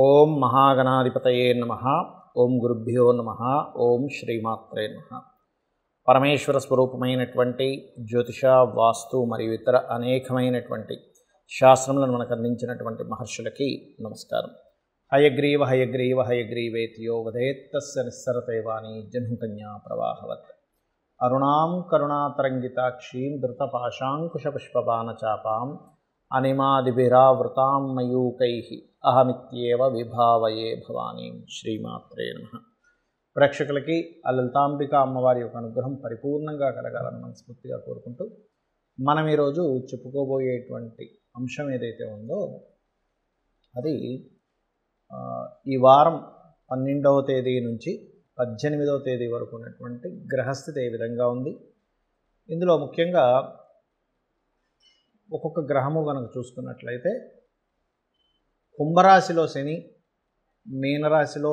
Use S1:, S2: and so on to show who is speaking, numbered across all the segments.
S1: ఓం మహాగణాధిపతయే నమః. ఓం గురుభ్యో నమః. ఓం శ్రీమాత్రే నమః. పరమేశ్వర స్వరూపమైనటువంటి జ్యోతిష, వాస్తు మరియు ఇతర అనేకమైనటువంటి శాస్త్రములను మనకు అందించినటువంటి మహర్షులకి నమస్కారం. హయగ్రీవ హయగ్రీవ హయగ్రీవేతియో వదేత్తస్య నిస్సరతైవాణి జన్మకన్యా ప్రవాహవత్. అరుణాం కరుణాతరంగితాక్షీం ధృతపాశాంకుశపుష్పబాణచాపాం అనిమాదిభిరావృతాం మయూకైః అహమిత్యేవ విభావయే భవానీం. శ్రీమాత్రే నమః. ప్రేక్షకులకి ఆ లలితాంబిక అమ్మవారి యొక్క అనుగ్రహం పరిపూర్ణంగా కలగాలని మనస్ఫూర్తిగా కోరుకుంటూ మనం ఈరోజు చెప్పుకోబోయేటువంటి అంశం ఏదైతే ఉందో అది ఈ వారం 12వ తేదీ నుంచి 18వ తేదీ వరకు ఉన్నటువంటి గ్రహస్థితి ఏ విధంగా ఉంది. ఇందులో ముఖ్యంగా ఒక్కొక్క గ్రహము కనుక చూసుకున్నట్లయితే కుంభరాశిలో శని, మీనరాశిలో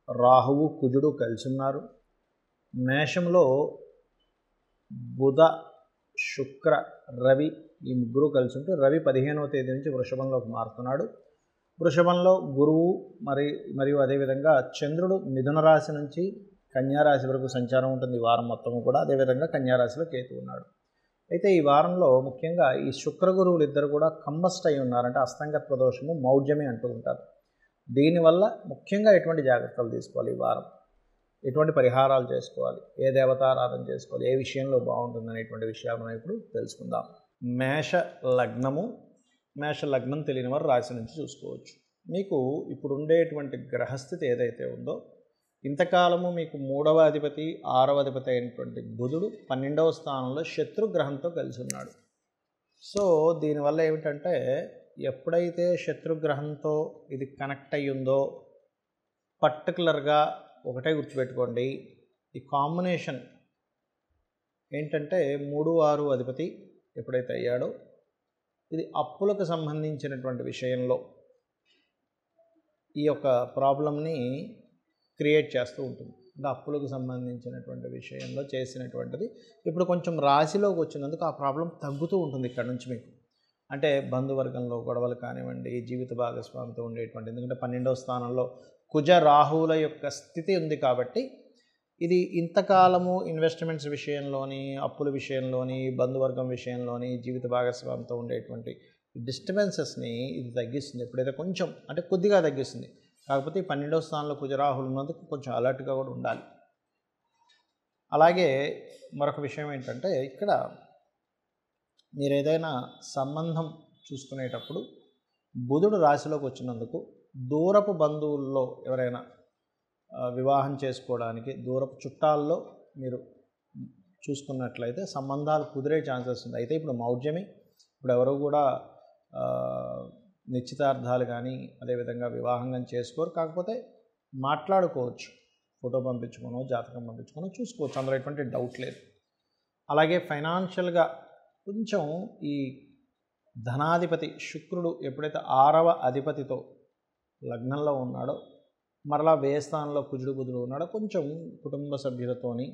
S1: రాహువు కుజుడు కలిసి ఉన్నారు. మేషంలో బుధ శుక్ర రవి ఈ ముగ్గురు కలిసి ఉంటూ రవి 15వ తేదీ నుంచి వృషభంలోకి మారుతున్నాడు. వృషభంలో గురువు మరియు అదేవిధంగా చంద్రుడు మిథున రాశి నుంచి కన్యారాశి వరకు సంచారం ఉంటుంది ఈ వారం మొత్తము కూడా. అదేవిధంగా కన్యారాశిలో కేతు ఉన్నాడు. అయితే ఈ వారంలో ముఖ్యంగా ఈ శుక్ర గురువులు ఇద్దరు కూడా కంబస్ట్ అయి ఉన్నారంటే అస్తంగత్వ దోషము, మౌఢ్యమి అంటూ ఉంటారు. దీనివల్ల ముఖ్యంగా ఎటువంటి జాగ్రత్తలు తీసుకోవాలి, ఈ వారం ఎటువంటి పరిహారాలు చేసుకోవాలి, ఏ దేవతారాధన చేసుకోవాలి, ఏ విషయంలో బాగుంటుంది అనేటువంటి విషయాలు మనం ఇప్పుడు తెలుసుకుందాం. మేష లగ్నం తెలియని వారు రాశి నుంచి చూసుకోవచ్చు. మీకు ఇప్పుడు ఉండేటువంటి గ్రహస్థితి ఏదైతే ఉందో ఇంతకాలము మీకు 3వ అధిపతి 6వ అధిపతి అయినటువంటి బుధుడు 12వ స్థానంలో శత్రుగ్రహంతో కలిసి ఉన్నాడు. సో దీనివల్ల ఏమిటంటే ఎప్పుడైతే శత్రుగ్రహంతో ఇది కనెక్ట్ అయ్యి ఉందో పర్టికులర్గా ఒకటే గుర్తుపెట్టుకోండి, ఈ కాంబినేషన్ ఏంటంటే 3, 6 అధిపతి ఎప్పుడైతే అయ్యాడో ఇది అప్పులకు సంబంధించినటువంటి విషయంలో ఈ యొక్క ప్రాబ్లంని క్రియేట్ చేస్తూ ఉంటుంది. అంటే అప్పులకు సంబంధించినటువంటి విషయంలో చేసినటువంటిది ఇప్పుడు కొంచెం రాశిలోకి వచ్చినందుకు ఆ ప్రాబ్లం తగ్గుతూ ఉంటుంది ఇక్కడ నుంచి మీకు. అంటే బంధువర్గంలో గొడవలు కానివ్వండి, జీవిత భాగస్వామితో ఉండేటువంటి, ఎందుకంటే 12వ స్థానంలో కుజ రాహువుల యొక్క స్థితి ఉంది కాబట్టి ఇది ఇంతకాలము ఇన్వెస్ట్మెంట్స్ విషయంలోని, అప్పుల విషయంలోని, బంధువర్గం విషయంలోని, జీవిత భాగస్వామితో ఉండేటువంటి డిస్టర్బెన్సెస్ని ఇది తగ్గిస్తుంది. ఎప్పుడైతే కొంచెం అంటే కొద్దిగా తగ్గిస్తుంది. కాకపోతే ఈ 12వ స్థానంలో కుజరాహులు ఉన్నందుకు కొంచెం అలర్ట్గా కూడా ఉండాలి. అలాగే మరొక విషయం ఏంటంటే ఇక్కడ మీరు ఏదైనా సంబంధం చూసుకునేటప్పుడు బుధుడు రాశిలోకి వచ్చినందుకు దూరపు బంధువుల్లో ఎవరైనా వివాహం చేసుకోవడానికి దూరపు చుట్టాల్లో మీరు చూసుకున్నట్లయితే సంబంధాలు కుదిరే ఛాన్సెస్ ఉంది. అయితే ఇప్పుడు మౌఢ్యమి, ఇప్పుడు ఎవరు కూడా నిశ్చితార్థాలు కానీ అదేవిధంగా వివాహం కానీ చేసుకోరు. కాకపోతే మాట్లాడుకోవచ్చు, ఫోటో పంపించుకోనో జాతకం పంపించుకోనో చూసుకోవచ్చు, అందులో ఎటువంటి డౌట్ లేదు. అలాగే ఫైనాన్షియల్గా కొంచెం ఈ ధనాధిపతి శుక్రుడు ఎప్పుడైతే 6వ అధిపతితో లగ్నంలో ఉన్నాడో మరలా వ్యయ స్థానంలో కుజుడు బుధుడు ఉన్నాడో కొంచెం కుటుంబ సభ్యులతోని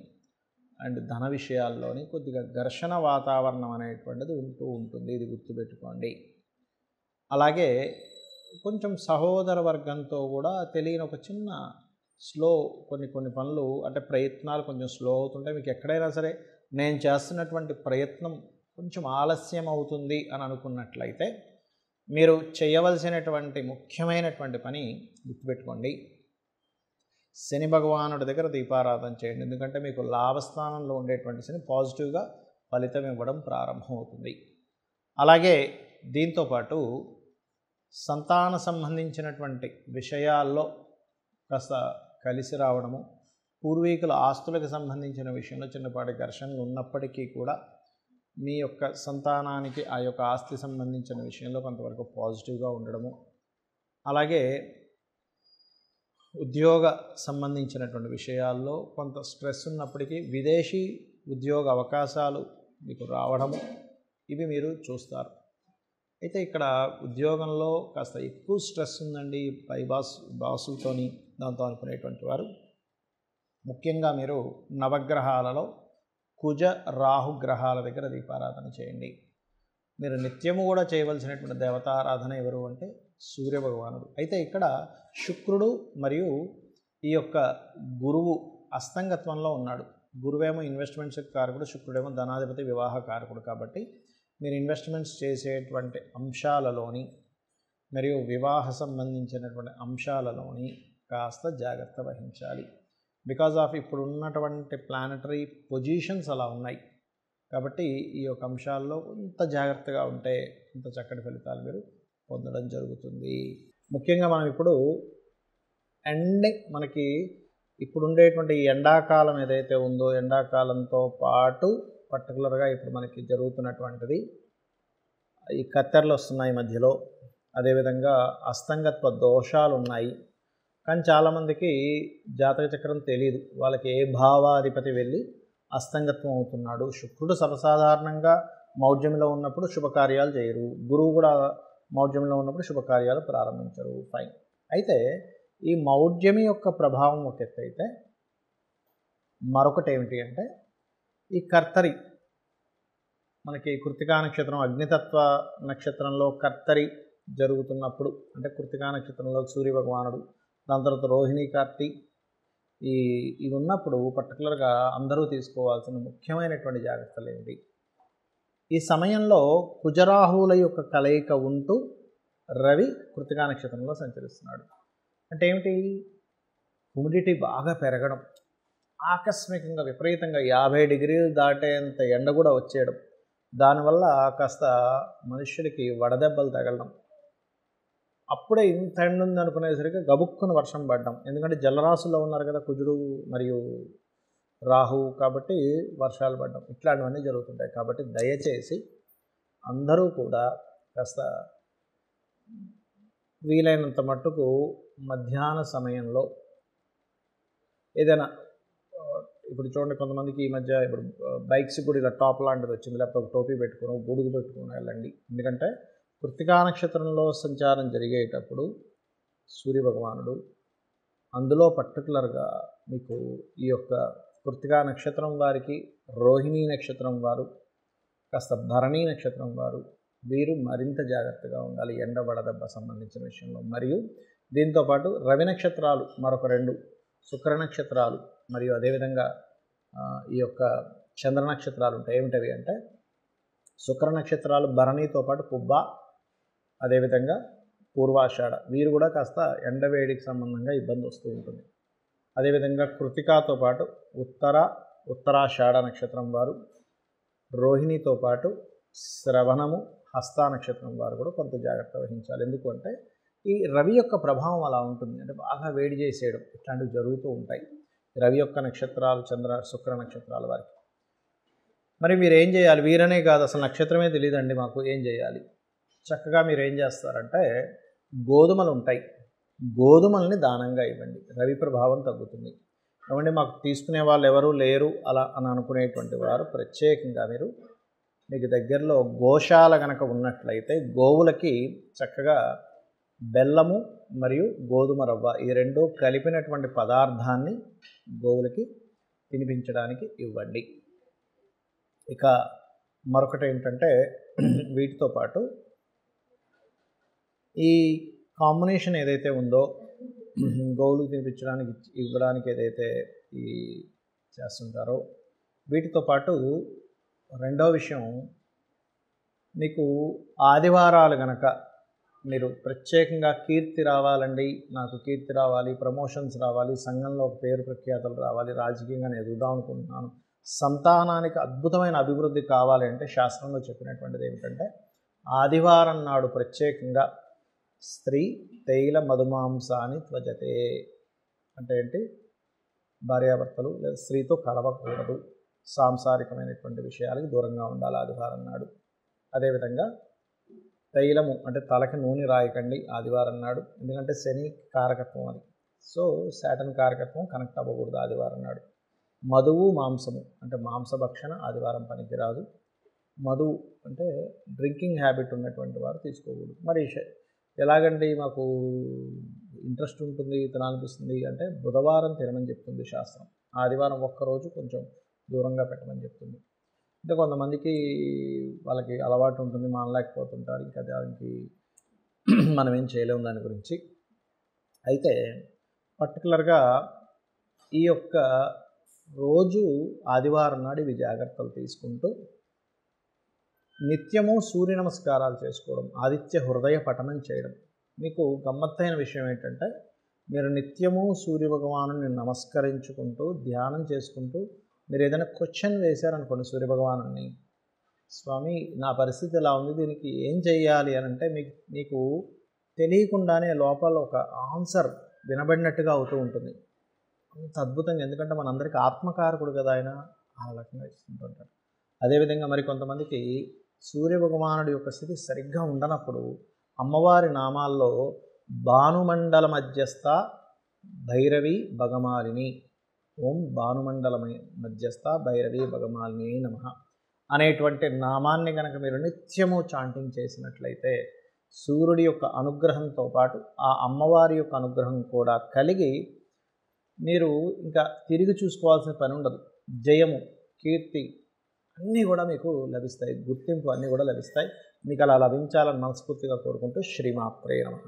S1: అండ్ ధన విషయాల్లోని కొద్దిగా ఘర్షణ వాతావరణం అనేటువంటిది ఉంటూ ఉంటుంది, ఇది గుర్తుపెట్టుకోండి. అలాగే కొంచెం సహోదర వర్గంతో కూడా తెలియని ఒక చిన్న స్లో కొన్ని పనులు అంటే ప్రయత్నాలు కొంచెం స్లో అవుతుంటాయి. మీకు ఎక్కడైనా సరే నేను చేస్తున్నటువంటి ప్రయత్నం కొంచెం ఆలస్యం అవుతుంది అని అనుకున్నట్లయితే మీరు చేయవలసినటువంటి ముఖ్యమైనటువంటి పని గుర్తుపెట్టుకోండి, శని భగవానుడి దగ్గర దీపారాధన చేయండి. ఎందుకంటే మీకు లాభస్థానంలో ఉండేటువంటి శని పాజిటివ్గా ఫలితం ఇవ్వడం ప్రారంభమవుతుంది. అలాగే దీంతోపాటు సంతాన సంబంధించినటువంటి విషయాల్లో కాస్త కలిసి రావడము, పూర్వీకుల ఆస్తులకు సంబంధించిన విషయంలో చిన్నపాటి ఘర్షణలు ఉన్నప్పటికీ కూడా మీ యొక్క సంతానానికి ఆ యొక్క ఆస్తి సంబంధించిన విషయంలో కొంతవరకు పాజిటివ్గా ఉండడము, అలాగే ఉద్యోగ సంబంధించినటువంటి విషయాల్లో కొంత స్ట్రెస్ ఉన్నప్పటికీ విదేశీ ఉద్యోగ అవకాశాలు మీకు రావడము ఇవి మీరు చూస్తారు. అయితే ఇక్కడ ఉద్యోగంలో కాస్త ఎక్కువ స్ట్రెస్ ఉందండి పై బాసులతోని దాంతో అనుకునేటువంటి వారు ముఖ్యంగా మీరు నవగ్రహాలలో కుజ రాహు గ్రహాల దగ్గర దీపారాధన చేయండి. మీరు నిత్యము కూడా చేయవలసినటువంటి దేవతారాధన ఎవరు అంటే సూర్య భగవానుడు. అయితే ఇక్కడ శుక్రుడు మరియు ఈ యొక్క గురువు అస్తంగత్వంలో ఉన్నాడు. గురువేమో ఇన్వెస్ట్మెంట్స్ కారకుడు, శుక్రుడేమో ధనాధిపతి వివాహ కారకుడు. కాబట్టి మీరు ఇన్వెస్ట్మెంట్స్ చేసేటువంటి అంశాలలోని మరియు వివాహ సంబంధించినటువంటి అంశాలలోని కాస్త జాగ్రత్త వహించాలి. బికాజ్ ఆఫ్ ఇప్పుడు ఉన్నటువంటి ప్లానటరీ పొజిషన్స్ అలా ఉన్నాయి. కాబట్టి ఈ యొక్క అంశాల్లో కొంత జాగ్రత్తగా ఉంటే ఇంత చక్కటి ఫలితాలు మీరు పొందడం జరుగుతుంది. ముఖ్యంగా మనం ఇప్పుడు మనకి ఇప్పుడు ఉండేటువంటి ఎండాకాలం ఏదైతే ఉందో, ఎండాకాలంతో పాటు పర్టికులర్గా ఇప్పుడు మనకి జరుగుతున్నటువంటిది ఈ కత్తెరలు వస్తున్నాయి మధ్యలో, అదేవిధంగా అస్తంగత్వ దోషాలు ఉన్నాయి. కానీ చాలామందికి జాతక చక్రం తెలియదు. వాళ్ళకి ఏ భావాధిపతి వెళ్ళి అస్తంగత్వం అవుతున్నాడు. శుక్రుడు సర్వసాధారణంగా మౌఢ్యంలో ఉన్నప్పుడు శుభకార్యాలు చేయరు, గురువు కూడా మౌఢ్యంలో ఉన్నప్పుడు శుభకార్యాలు ప్రారంభించరు. ఫైన్. అయితే ఈ మౌఢ్యమి యొక్క ప్రభావం ఒక ఎత్తు అయితే, మరొకటి ఏమిటి అంటే ఈ కర్తరి మనకి కృత్తికా నక్షత్రం అగ్నితత్వ నక్షత్రంలో కర్తరి జరుగుతున్నప్పుడు, అంటే కృత్తికా నక్షత్రంలో సూర్య భగవానుడు, దాని తర్వాత రోహిణి కార్తీ ఇవి ఉన్నప్పుడు పర్టికులర్గా అందరూ తీసుకోవాల్సిన ముఖ్యమైనటువంటి జాగ్రత్తలు ఏంటి? ఈ సమయంలో కుజరాహువుల యొక్క కలయిక ఉంటూ రవి కృత్తికా నక్షత్రంలో సంచరిస్తున్నాడు. అంటే ఏమిటి? హ్యూమిడిటీ బాగా పెరగడం, ఆకస్మికంగా విపరీతంగా 50 డిగ్రీలు దాటేంత ఎండ కూడా వచ్చేయడం, దానివల్ల కాస్త మనుష్యుడికి వడదెబ్బలు తగలడం, అప్పుడే ఇంత ఎండ ఉంది అనుకునేసరికి గబుక్కున వర్షం పడడం. ఎందుకంటే జలరాశుల్లో ఉన్నారు కదా కుజుడు మరియు రాహు, కాబట్టి వర్షాలు పడడం ఇట్లాంటివన్నీ జరుగుతుంటాయి. కాబట్టి దయచేసి అందరూ కూడా కాస్త వీలైనంత మట్టుకు మధ్యాహ్న సమయంలో ఏదైనా, ఇప్పుడు చూడండి కొంతమందికి ఈ మధ్య ఇప్పుడు బైక్స్ కూడా ఇలా టాప్ లాంటిది వచ్చింది, లేకపోతే ఒక టోపీ పెట్టుకుని గొడుగు పెట్టుకుని వెళ్ళండి. ఎందుకంటే కృత్తికా నక్షత్రంలో సంచారం జరిగేటప్పుడు సూర్యభగవానుడు అందులో పర్టికులర్గా మీకు ఈ యొక్క కృత్తికా నక్షత్రం వారికి, రోహిణీ నక్షత్రం వారు, కాస్త భరణీ నక్షత్రం వారు, వీరు మరింత జాగ్రత్తగా ఉండాలి ఎండ వడదెబ్బ సంబంధించిన విషయంలో. మరియు దీంతోపాటు రవి నక్షత్రాలు మరొక 2, శుక్ర నక్షత్రాలు మరియు అదేవిధంగా ఈ యొక్క చంద్ర నక్షత్రాలు ఉంటాయి. ఏమిటవి అంటే శుక్ర నక్షత్రాలు భరణితో పాటు పుబ్బ, అదేవిధంగా పూర్వాషాఢ, వీరు కూడా కాస్త ఎండవేడికి సంబంధంగా ఇబ్బంది వస్తూ ఉంటుంది. అదేవిధంగా కృతికాతో పాటు ఉత్తరాషాఢ నక్షత్రం వారు, రోహిణితో పాటు శ్రవణము, హస్త నక్షత్రం వారు కూడా కొంత జాగ్రత్త వహించాలి. ఎందుకంటే ఈ రవి యొక్క ప్రభావం అలా ఉంటుంది, అంటే బాగా వేడి చేసేయడం ఇట్లాంటివి జరుగుతూ ఉంటాయి రవి యొక్క నక్షత్రాలు, శుక్ర నక్షత్రాల వారికి. మరి మీరు ఏం చేయాలి? వీరనే కాదు, అసలు నక్షత్రమే తెలియదండి మాకు, ఏం చేయాలి? చక్కగా మీరు ఏం చేస్తారంటే గోధుమలు ఉంటాయి, గోధుమల్ని దానంగా ఇవ్వండి, రవి ప్రభావం తగ్గుతుంది. ఏమంటే మాకు తీసుకునే వాళ్ళు ఎవరు లేరు అలా అని అనుకునేటువంటి వారు ప్రత్యేకంగా మీకు దగ్గరలో గోశాల కనుక ఉన్నట్లయితే గోవులకి చక్కగా బెల్లము మరియు గోధుమ రవ్వ ఈ 2 కలిపినటువంటి పదార్థాన్ని గోవులకి తినిపించడానికి ఇవ్వండి. ఇక మరొకటి ఏంటంటే వీటితో పాటు ఈ కాంబినేషన్ ఏదైతే ఉందో గోవులకు తినిపించడానికి ఇవ్వడానికి ఏదైతే ఈ చేస్తుంటారో వీటితో పాటు రెండో విషయం, మీకు ఆదివారాలు గనక మీరు ప్రత్యేకంగా కీర్తి రావాలండి, నాకు కీర్తి రావాలి, ప్రమోషన్స్ రావాలి, సంఘంలో ఒక పేరు ప్రఖ్యాతలు రావాలి, రాజకీయంగా నేను ఎదుగుదాం అనుకుంటున్నాను, సంతానానికి అద్భుతమైన అభివృద్ధి కావాలి అంటే శాస్త్రంలో చెప్పినటువంటిది ఏమిటంటే ఆదివారం నాడు ప్రత్యేకంగా స్త్రీ తైల మధుమాంసాన్ని త్వజతే, అంటే ఏంటి? భార్యాభర్తలు లేదా స్త్రీతో కలవకూడదు, సాంసారికమైనటువంటి విషయాలకు దూరంగా ఉండాలి ఆదివారం నాడు. అదేవిధంగా తైలము అంటే తలకి నూనె రాయకండి ఆదివారం నాడు, ఎందుకంటే శని కారకత్వం అది, సో శాటన్ కారకత్వం కనెక్ట్ అవ్వకూడదు ఆదివారం నాడు. మధువు మాంసము అంటే మాంసభక్షణ ఆదివారం పనికిరాదు. మధువు అంటే డ్రింకింగ్ హ్యాబిట్ ఉన్నటువంటి వారు తీసుకోకూడదు. మరి ఎలాగండి మాకు ఇంట్రెస్ట్ ఉంటుంది తినాలనిపిస్తుంది అంటే బుధవారం తినమని చెప్తుంది శాస్త్రం, ఆదివారం ఒక్కరోజు కొంచెం దూరంగా పెట్టమని చెప్తుంది. అంటే కొంతమందికి వాళ్ళకి అలవాటు ఉంటుంది, మానలేకపోతుంటారు, ఇంకా దానికి మనం ఏం చేయలేము దాని గురించి. అయితే పర్టికులర్గా ఈ యొక్క రోజు ఆదివారం నాడు ఇవి జాగ్రత్తలు తీసుకుంటూ నిత్యము సూర్య నమస్కారాలు చేసుకోవడం, ఆదిత్య హృదయ పఠనం చేయడం. మీకు గమ్మత్తైన విషయం ఏంటంటే, మీరు నిత్యము సూర్య భగవాను నమస్కరించుకుంటూ ధ్యానం చేసుకుంటూ మీరు ఏదైనా క్వశ్చన్ వేశారనుకోండి సూర్యభగవాను, స్వామి నా పరిస్థితి ఇలా ఉంది, దీనికి ఏం చేయాలి అని అంటే మీకు తెలియకుండానే లోపల ఒక ఆన్సర్ వినబడినట్టుగా అవుతూ ఉంటుంది. అంత అద్భుతంగా, ఎందుకంటే మనందరికీ ఆత్మకారకుడు కదా ఆయన, ఆ రకంగా ఇస్తుంటుంటాడు. అదేవిధంగా మరి కొంతమందికి సూర్యభగవానుడి యొక్క స్థితి సరిగ్గా ఉండనప్పుడు అమ్మవారి నామాల్లో భానుమండల మధ్యస్థ భైరవి భగమాలిని, ఓం భానుమండల మధ్యస్థ భైరవి భగమాలిని నమః అనేటువంటి నామాన్ని కనుక మీరు నిత్యము చాంటింగ్ చేసినట్లయితే సూర్యుడి యొక్క అనుగ్రహంతో పాటు ఆ అమ్మవారి యొక్క అనుగ్రహం కూడా కలిగి మీరు ఇంకా తిరిగి చూసుకోవాల్సిన పని ఉండదు. జయము, కీర్తి అన్నీ కూడా మీకు లభిస్తాయి, గుర్తింపు అన్నీ కూడా లభిస్తాయి. మీకు అలా లభించాలని మనస్ఫూర్తిగా కోరుకుంటూ శ్రీమాత్రే నమః.